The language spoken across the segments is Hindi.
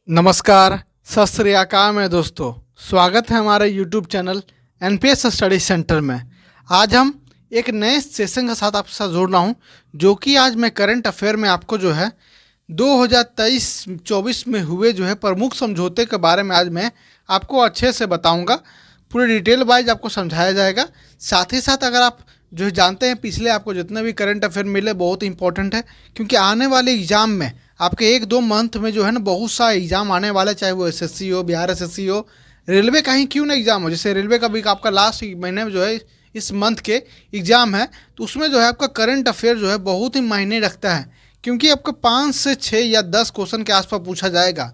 नमस्कार, सत श्री अकाल में दोस्तों। स्वागत है हमारे YouTube channel NPS study centre में। आज हम एक नए सेशन के साथ आपके साथ जोड़ रहा हूँ, जो कि आज मैं करंट अफेयर में आपको जो है 2023-24 में हुए जो है प्रमुख समझौते के बारे में आज मैं आपको अच्छे से बताऊंगा। पूरे डिटेल वाइज आपको समझाया जाएगा। साथ ही साथ अगर आप जो जानते हैं पिछले आपको जितने भी करंट अफेयर मिले बहुत इंपॉर्टेंट है, क्योंकि आने वाले एग्ज़ाम में आपके 1-2 मंथ में जो है ना बहुत सा एग्ज़ाम आने वाला, चाहे वो एसएससी हो, बिहार एसएससी हो, रेलवे का ही क्यों ना एग्ज़ाम हो। जैसे रेलवे का भी आपका लास्ट महीने में जो है इस मंथ के एग्ज़ाम है, तो उसमें जो है आपका करंट अफेयर जो है बहुत ही मायने रखता है, क्योंकि आपको 5 से 6 या 10 क्वेश्चन के आसपास पूछा जाएगा।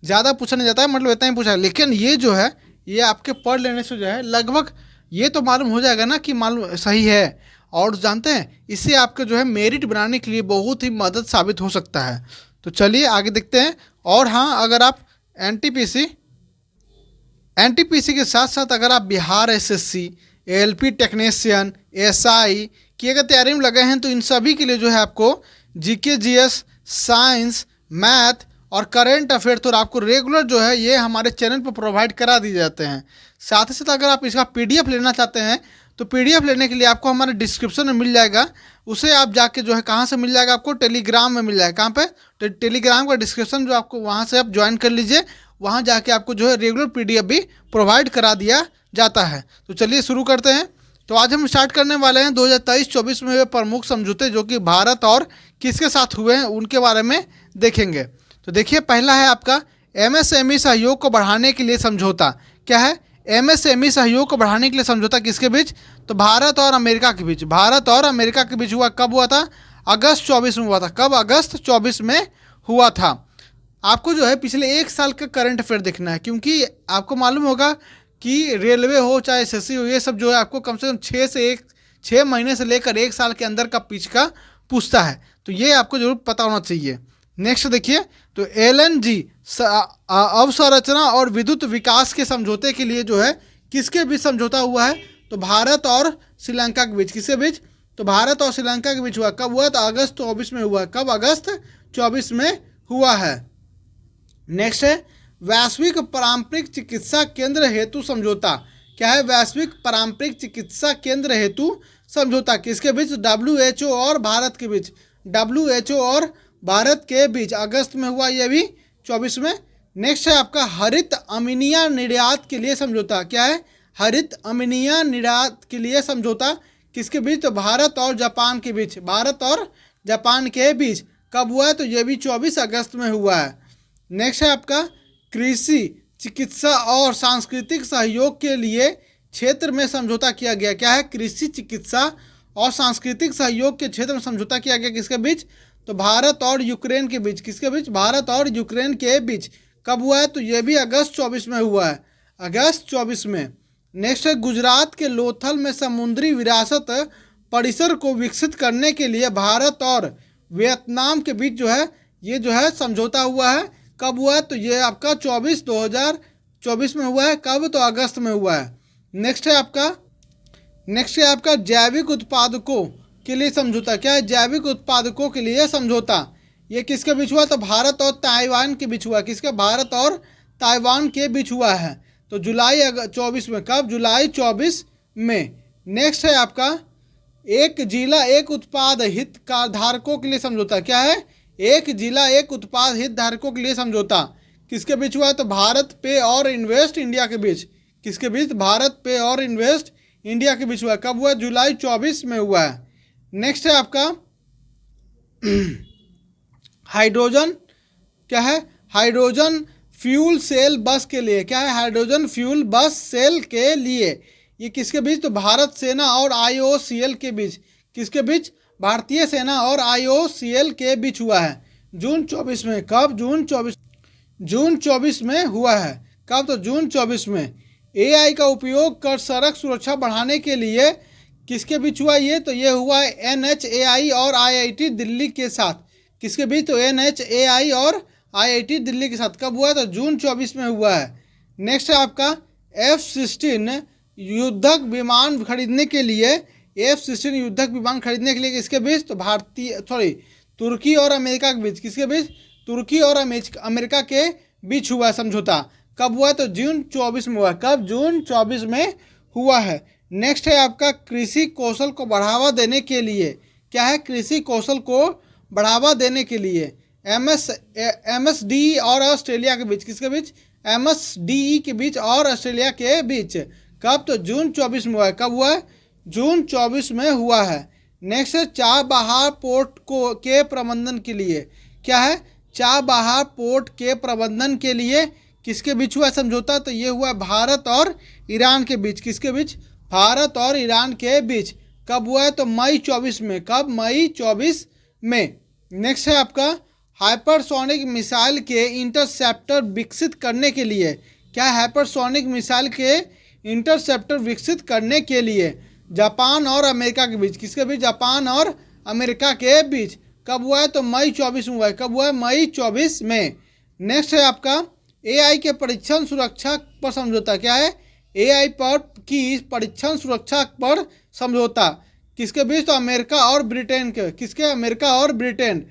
ज़्यादा पूछा नहीं जाता है, मतलब इतना ही पूछा है। लेकिन ये जो है ये आपके पढ़ लेने से जो है लगभग ये तो मालूम हो जाएगा ना कि मालूम सही है। और जानते हैं इससे आपके जो है मेरिट बनाने के लिए बहुत ही मदद साबित हो सकता है। तो चलिए आगे देखते हैं। और हाँ, अगर आप एनटीपीसी एनटीपीसी के साथ साथ अगर आप Bihar SSC, LP technician, SI की अगर तैयारी में लगे हैं, तो इन सभी के लिए जो है आपको जीके, जीएस, साइंस, मैथ और करंट अफेयर तो आपको रेगुलर जो है ये हमारे चैनल पर प्रोवाइड करा दिए जाते हैं। साथ ही साथ अगर आप इसका पीडीएफ लेना चाहते हैं, तो पीडीएफ लेने के लिए आपको हमारे डिस्क्रिप्शन में मिल जाएगा। उसे आप जाके जो है कहाँ से मिल जाएगा, आपको टेलीग्राम में मिल जाएगा। कहाँ पे? तो टेलीग्राम का डिस्क्रिप्शन जो आपको वहाँ से आप ज्वाइन कर लीजिए। वहाँ जाके आपको जो है रेगुलर पीडीएफ भी प्रोवाइड करा दिया जाता है। तो चलिए शुरू करते हैं। तो आज हम स्टार्ट करने वाले हैं 2023-24 में हुए प्रमुख समझौते, जो कि भारत और किसके साथ हुए हैं उनके बारे में देखेंगे। तो देखिए, पहला है आपका एमएसएमई सहयोग को बढ़ाने के लिए समझौता। क्या है? एमएसएमई सहयोग को बढ़ाने के लिए समझौता किसके बीच? तो भारत और अमेरिका के बीच। भारत और अमेरिका के बीच हुआ। कब हुआ था? अगस्त 24 में हुआ था। कब? अगस्त 24 में हुआ था। आपको जो है पिछले 1 साल का करंट अफेयर देखना है, क्योंकि आपको मालूम होगा कि रेलवे हो चाहे एसएससी हो, ये सब जो है आपको कम से कम 6 महीने से लेकर 1 साल के अंदर का पिच का पूछता है। तो ये आपको जरूर पता होना चाहिए। नेक्स्ट देखिए, तो एलएनजी अवसंरचना और विद्युत विकास के समझौते के लिए जो है किसके बीच समझौता हुआ है? तो भारत और श्रीलंका के बीच। किसके बीच? तो भारत और श्रीलंका के बीच हुआ। कब हुआ? तो अगस्त 24 में हुआ। कब? अगस्त 24 में हुआ है। नेक्स्ट है वैश्विक पारंपरिक चिकित्सा केंद्र हेतु समझौता। क्या है? वैश्विक पारंपरिक चिकित्सा केंद्र हेतु समझौता किसके बीच? डब्ल्यूएचओ और भारत के बीच। डब्ल्यूएचओ और भारत के बीच अगस्त में हुआ, ये भी 24 में। नेक्स्ट है आपका हरित अमीनिया निर्यात के लिए समझौता। क्या है? हरित अमीनिया निर्यात के लिए समझौता किसके बीच? तो भारत और जापान के बीच। भारत और जापान के बीच कब हुआ है? तो ये भी 24 अगस्त में हुआ है। नेक्स्ट है आपका कृषि, चिकित्सा और सांस्कृतिक सहयोग के लिए क्षेत्र में समझौता किया गया। क्या है? कृषि, चिकित्सा और सांस्कृतिक सहयोग के क्षेत्र में समझौता किया गया। किसके बीच? तो भारत और यूक्रेन के बीच। किसके बीच? भारत और यूक्रेन के बीच। कब हुआ है? तो ये भी अगस्त 24 में हुआ है। अगस्त 24 में। नेक्स्ट है गुजरात के लोथल में समुद्री विरासत परिसर को विकसित करने के लिए भारत और वियतनाम के बीच जो है ये जो है समझौता हुआ है। कब हुआ है? तो ये आपका 2024 में हुआ है। कब? तो अगस्त में हुआ है। नेक्स्ट है आपका जैविक उत्पादकों के लिए समझौता। क्या है? जैविक उत्पादकों के लिए समझौता। ये किसके बीच हुआ? तो भारत और ताइवान के बीच हुआ। किसके? भारत और ताइवान के बीच हुआ है। तो जुलाई 24 में। कब? जुलाई 24 में। नेक्स्ट है आपका एक जिला एक उत्पाद हित धारकों के लिए समझौता। क्या है? एक जिला एक उत्पाद हित धारकों के लिए समझौता किसके बीच हुआ है? तो भारत पे और इन्वेस्ट इंडिया के बीच। किसके बीच? भारत पे और इन्वेस्ट इंडिया के बीच हुआ। कब हुआ? जुलाई 24 में हुआ है। नेक्स्ट है आपका हाइड्रोजन। क्या है? हाइड्रोजन फ्यूल सेल बस के लिए। क्या है? हाइड्रोजन फ्यूल बस सेल के लिए। ये किसके बीच? तो भारत सेना और आईओसीएल के बीच। किसके बीच? भारतीय सेना और आईओसीएल के बीच हुआ है जून 24 में। कब? जून 24 में हुआ है। कब? तो जून 24 में। एआई का उपयोग कर सड़क सुरक्षा बढ़ाने के लिए किसके बीच हुआ ये? तो ये हुआ है एनएचएआई और आईआईटी दिल्ली के साथ। किसके बीच? तो एनएचएआई और आईआईटी दिल्ली के साथ। कब हुआ? तो जून 24 में हुआ है। नेक्स्ट है आपका F-16 युद्धक विमान खरीदने के लिए। F-16 युद्धक विमान खरीदने के लिए किसके बीच? तो तुर्की और अमेरिका के बीच। किसके बीच? तुर्की और अमेरिका के बीच हुआ है समझौता। कब हुआ है? तो जून 24 में हुआ है। कब? जून 24 में हुआ है। नेक्स्ट है आपका कृषि कौशल को बढ़ावा देने के लिए। क्या है? कृषि कौशल को बढ़ावा देने के लिए MSDE और ऑस्ट्रेलिया के बीच। किसके बीच? MSDE के बीच और ऑस्ट्रेलिया के बीच। कब? तो जून 24 में हुआ है। कब हुआ है? जून 24 में हुआ है। नेक्स्ट है चाबहार पोर्ट को के प्रबंधन के लिए। क्या है? चाबहार पोर्ट के प्रबंधन के लिए किसके बीच हुआ समझौता? तो ये हुआ भारत और ईरान के बीच। किसके बीच? भारत और ईरान के बीच। कब हुआ है? तो मई 24 में। कब? मई 24 में। नेक्स्ट है आपका हाइपरसोनिक मिसाइल के इंटरसेप्टर विकसित करने के लिए। क्या? हाइपरसोनिक मिसाइल के इंटरसेप्टर विकसित करने के लिए जापान और अमेरिका के बीच। किसके बीच? जापान और अमेरिका के बीच। कब हुआ है? तो मई 24 में हुआ है। कब हुआ है? मई 24 में। नेक्स्ट है आपका AI के परीक्षण सुरक्षा पर समझौता। क्या है? AI पर की परीक्षण सुरक्षा पर समझौता किसके बीच? तो अमेरिका और ब्रिटेन के। किसके? अमेरिका और ब्रिटेन।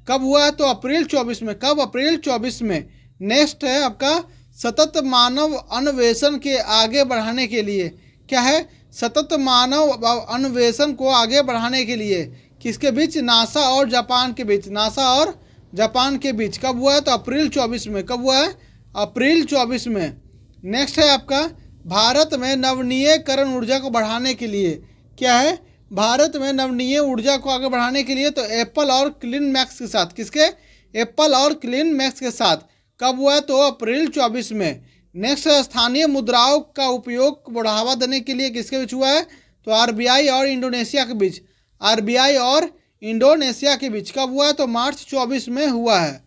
कब हुआ है? तो अप्रैल 24 में। कब? अप्रैल 24 में। नेक्स्ट है आपका सतत मानव अन्वेषण के आगे बढ़ाने के लिए। क्या है? सतत मानव अन्वेषण को आगे बढ़ाने के लिए किसके बीच? नासा और जापान के बीच। नासा और जापान के बीच। कब हुआ है? तो अप्रैल 24 में। कब हुआ है? अप्रैल 24 में। नेक्स्ट है आपका भारत में नवीनीकरण ऊर्जा को बढ़ाने के लिए। क्या है? भारत में नवीनीय ऊर्जा को आगे बढ़ाने के लिए तो एप्पल और क्लीन मैक्स के साथ। किसके? एप्पल और क्लीन मैक्स के साथ। कब हुआ है? तो अप्रैल 24 में। नेक्स्ट स्थानीय मुद्राओं का उपयोग बढ़ावा देने के लिए किसके बीच हुआ है? तो RBI और इंडोनेशिया के बीच। RBI और इंडोनेशिया के बीच। कब हुआ है? तो मार्च 24 में हुआ है।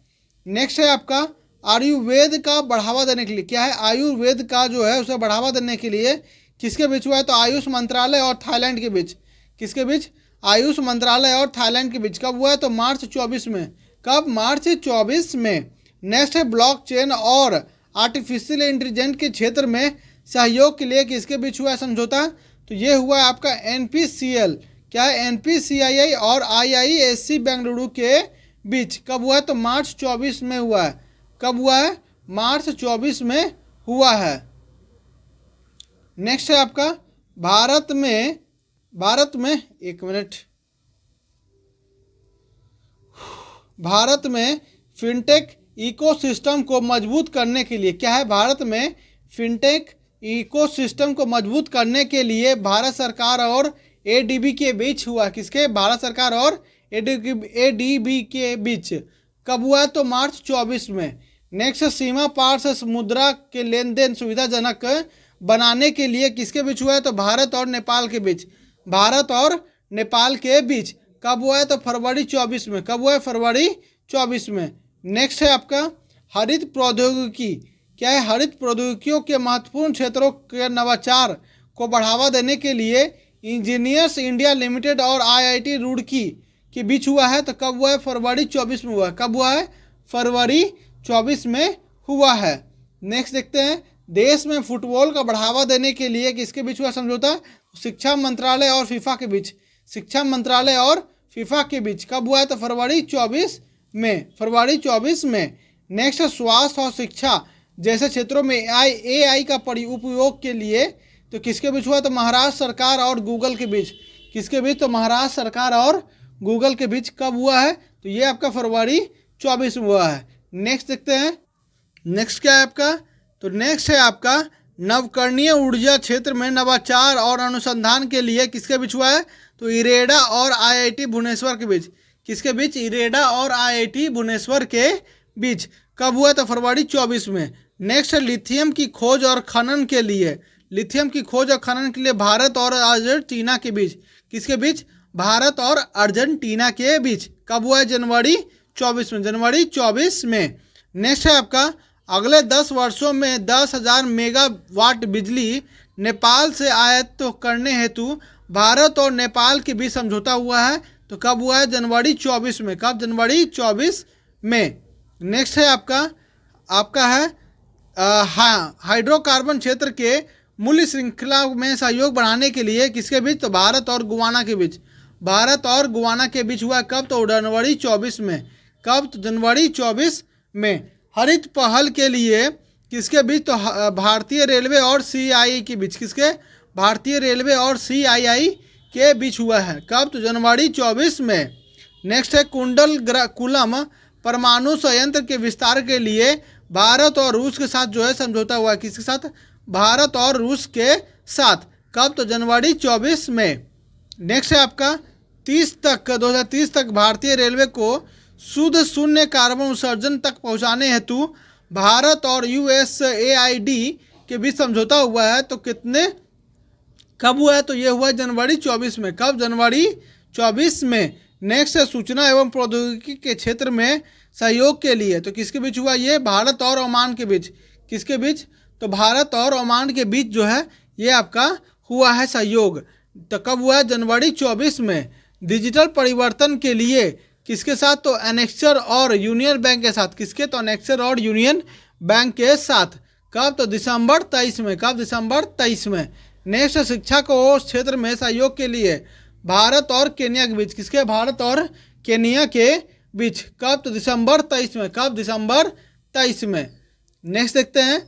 नेक्स्ट है आपका आयुर्वेद का बढ़ावा देने के लिए। क्या है? आयुर्वेद का जो है उसे बढ़ावा देने के लिए किसके बीच हुआ है? तो आयुष मंत्रालय और थाईलैंड के बीच। किसके बीच? आयुष मंत्रालय और थाईलैंड के बीच। कब हुआ है? तो मार्च 24 में। कब? मार्च 24 में। नेक्स्ट है ब्लॉकचेन और आर्टिफिशियल इंटेलिजेंस के क्षेत्र में सहयोग के लिए किसके बीच हुआ है समझौता? तो ये हुआ है आपका NPCL। क्या है? NPCII और IISc बेंगलुरु के बीच। कब हुआ है? तो मार्च 24 में हुआ है। कब हुआ है? मार्च 24 में हुआ है। नेक्स्ट है आपका भारत में एक मिनट, भारत में फिनटेक इकोसिस्टम को मजबूत करने के लिए। क्या है? भारत में फिनटेक इकोसिस्टम को मजबूत करने के लिए भारत सरकार और ADB के बीच हुआ। किसके? भारत सरकार और ADB के बीच। कब हुआ? तो मार्च 24 में। नेक्स्ट सीमा पार से मुद्रा के लेन देन सुविधाजनक बनाने के लिए किसके बीच हुआ है? तो भारत और नेपाल के बीच। भारत और नेपाल के बीच। कब हुआ है? तो फरवरी 24 में। कब हुआ है? फरवरी 24 में। नेक्स्ट है आपका हरित प्रौद्योगिकी। क्या है? हरित प्रौद्योगिकियों के महत्वपूर्ण क्षेत्रों के नवाचार को बढ़ावा देने के लिए इंजीनियर्स इंडिया लिमिटेड और IIT रुड़की के बीच हुआ है। तो कब हुआ है? फरवरी 24 में हुआ है। कब हुआ है? फरवरी 24 में हुआ है। नेक्स्ट देखते हैं देश में फुटबॉल का बढ़ावा देने के लिए किसके बीच हुआ समझौता? शिक्षा मंत्रालय और फीफा के बीच। शिक्षा मंत्रालय और फीफा के बीच। कब हुआ है? तो फरवरी 24 में। फरवरी 24 में। नेक्स्ट स्वास्थ्य और शिक्षा जैसे क्षेत्रों में AI का उपयोग के लिए तो किसके बीच हुआ? तो महाराष्ट्र सरकार और गूगल के बीच। किसके बीच? तो महाराष्ट्र सरकार और गूगल के बीच। कब हुआ है? तो ये आपका फरवरी 24 में हुआ है। नेक्स्ट देखते हैं नेक्स्ट क्या है आपका? तो नेक्स्ट है आपका नवकरणीय ऊर्जा क्षेत्र में नवाचार और अनुसंधान के लिए किसके बीच हुआ है? तो इरेडा और IIT भुवनेश्वर के बीच। किसके बीच? इरेडा और IIT भुवनेश्वर के बीच। कब हुआ? तो फरवरी 24 में। नेक्स्ट है लिथियम की खोज और खनन के लिए। लिथियम की खोज और खनन के लिए भारत और अर्जेंटीना के बीच। किसके बीच? भारत और अर्जेंटीना के बीच। कब हुआ है? जनवरी 24 में। जनवरी 24 में। नेक्स्ट है आपका अगले 10 वर्षों में 10,000 मेगावाट बिजली नेपाल से आयात करने हेतु भारत और नेपाल के बीच समझौता हुआ है। तो कब हुआ है? जनवरी 24 में। कब? जनवरी 24 में। नेक्स्ट है आपका है हाइड्रोकार्बन क्षेत्र के मूल्य श्रृंखला में सहयोग बढ़ाने के लिए किसके बीच? तो भारत और गुयाना के बीच। भारत और गुयाना के बीच हुआ। कब? तो जनवरी 24 में। कब? तो जनवरी 24 में। हरित पहल के लिए किसके बीच? तो भारतीय रेलवे और सीआईआई के बीच। किसके? भारतीय रेलवे और सीआईआई के बीच हुआ है। कब? तो जनवरी 24 में। नेक्स्ट है कुंडलकुलम परमाणु संयंत्र के विस्तार के लिए भारत और रूस के साथ जो है समझौता हुआ है। किसके साथ? भारत और रूस के साथ। कब? तो जनवरी 24 में। नेक्स्ट है आपका 2030 तक भारतीय रेलवे को शुद्ध शून्य कार्बन उत्सर्जन तक पहुंचाने हेतु भारत और यूएसएआईडी के बीच समझौता हुआ है। तो कितने कब हुआ है? तो ये हुआ है जनवरी 24 में। कब? जनवरी 24 में। नेक्स्ट है सूचना एवं प्रौद्योगिकी के क्षेत्र में सहयोग के लिए। तो किसके बीच हुआ ये? भारत और ओमान के बीच। किसके बीच? तो भारत और ओमान के बीच जो है ये आपका हुआ है सहयोग। तो कब हुआ है? जनवरी 24 में। डिजिटल परिवर्तन के लिए किसके साथ? तो एनेक्सर और यूनियन बैंक के साथ। किसके? तो एनेक्सर और यूनियन बैंक के साथ। कब? तो दिसंबर 23 में। कब? दिसंबर 23 में। नेक्स्ट शिक्षा को उस क्षेत्र में सहयोग के लिए भारत और केनिया के बीच। किसके? भारत और केनिया के बीच। कब? तो दिसंबर 23 में। कब? दिसंबर 23 में। नेक्स्ट देखते हैं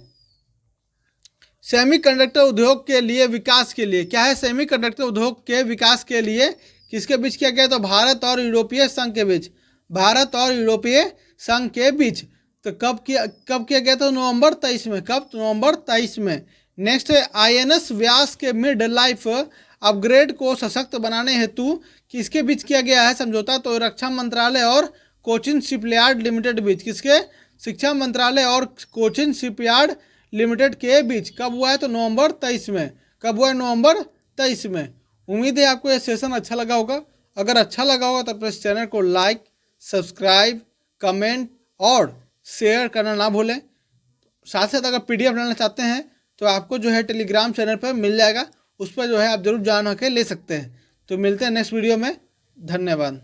सेमीकंडक्टर उद्योग के लिए विकास के लिए। क्या है? सेमीकंडक्टर उद्योग के विकास के लिए किसके बीच किया गया? तो भारत और यूरोपीय संघ के बीच। भारत और यूरोपीय संघ के बीच। तो कब किया गया? तो नवंबर 23 में। कब? तो नवंबर 23 में। नेक्स्ट है आईएनएस व्यास के मिड लाइफ अपग्रेड को सशक्त बनाने हेतु किसके बीच किया गया है समझौता? तो रक्षा मंत्रालय और कोचिन शिपयार्ड लिमिटेड बीच। किसके? शिक्षा मंत्रालय और कोचिन शिपयार्ड लिमिटेड के बीच। कब हुआ है? तो नवंबर 23 में। कब हुआ है? नवंबर 23 में। उम्मीद है आपको यह सेशन अच्छा लगा होगा। अगर अच्छा लगा होगा तो अपने चैनल को लाइक, सब्सक्राइब, कमेंट और शेयर करना ना भूलें। साथ साथ अगर पीडीएफ लेना चाहते हैं तो आपको जो है टेलीग्राम चैनल पर मिल जाएगा, उस पर जो है आप जरूर ज्वाइन होकर ले सकते हैं। तो मिलते हैं नेक्स्ट वीडियो में। धन्यवाद।